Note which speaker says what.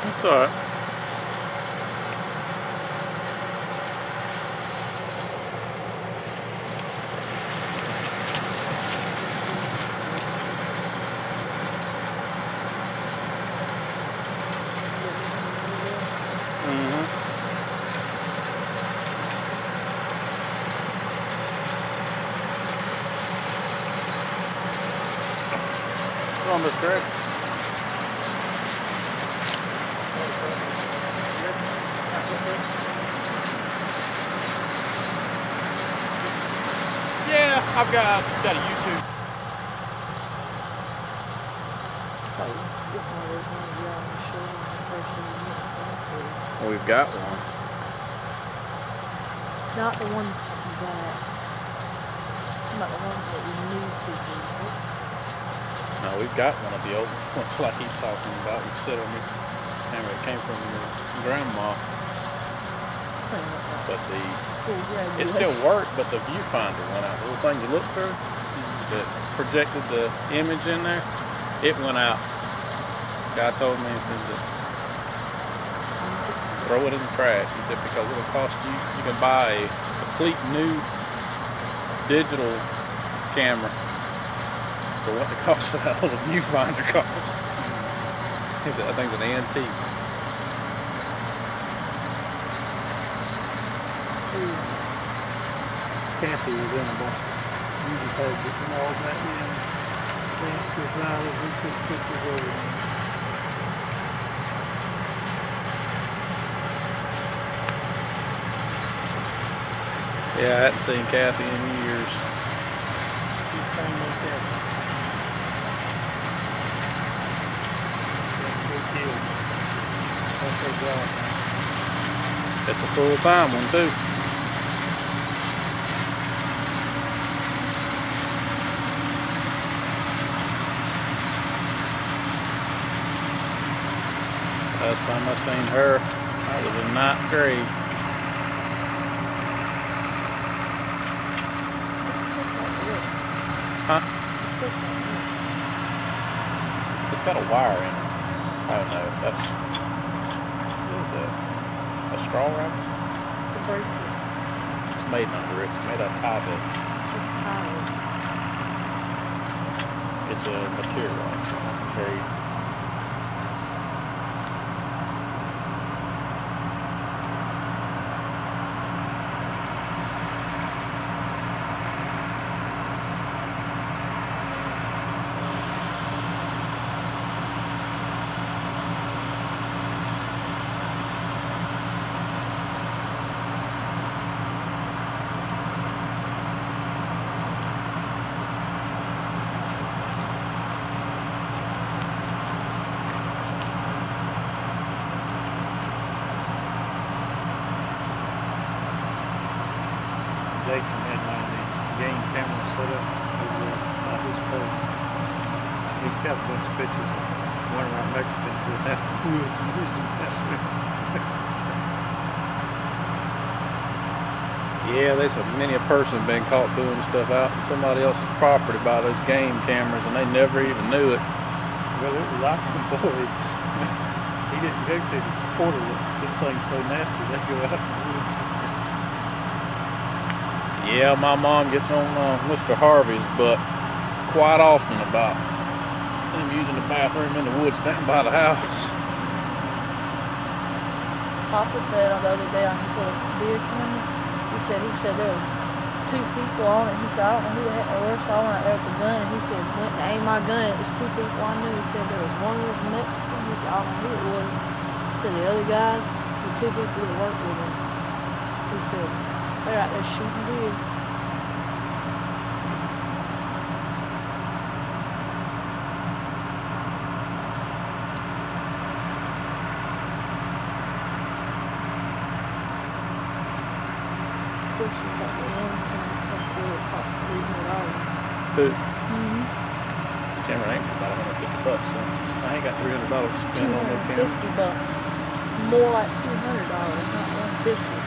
Speaker 1: It's alright. On this track. Yeah, I've got a YouTube. Well, we've got one.
Speaker 2: Not the ones that, not the ones that we need people.
Speaker 1: No, we've got one of the old ones like he's talking about. We sit on it. Remember, it came from your grandma. But it still worked, but the viewfinder went out. The little thing you look through that projected the image in there, it went out. Guy told me to throw it in the trash. He said because it'll cost you. You can buy a complete new digital camera. For what the cost of that little viewfinder cost. He said, I think it's an antique.
Speaker 3: Kathy was in a bunch of music pages and all that, and Chris Riley, we took pictures of it.
Speaker 1: Yeah, I hadn't seen Kathy in years.
Speaker 3: She's sang like that. That's her job.
Speaker 1: It's a full-time one too. Last time I seen her, I was in 9th grade. Huh? It's got a wire in it. Oh no, that's what is that? A straw wrapper?
Speaker 2: It's a bracelet.
Speaker 1: It's made under it. It's made out of tie.
Speaker 2: It's tied.
Speaker 1: It's a material. It's very.
Speaker 3: Jason had one of the game cameras set up over by his place. So he kept a bunch of pictures of one of our Mexicans with that woods and using that.
Speaker 1: Yeah, there's many a person been caught doing stuff out in somebody else's property by those game cameras, and they never even knew it.
Speaker 3: Well, it was like the boys. He didn't go to the portal. Them things so nasty, they go out in the woods.
Speaker 1: Yeah, my mom gets on Mr. Harvey's butt quite often about them using the bathroom in the woods down by the house.
Speaker 2: Papa said on the other day on his little beer camera, he said there were 2 people on it. He said, I don't know who the heck they were, so I went out there with the gun, and he said, went to aim my gun, it was 2 people I knew. He said there was one was Mexican. He said, I don't know who it was. He said the other guys, the 2 people that worked with him, he said, they're out there shooting deer.
Speaker 1: Who? This camera ain't about $150, so I ain't got $300 to spend on this camera.
Speaker 2: $250. More like $200, not $150.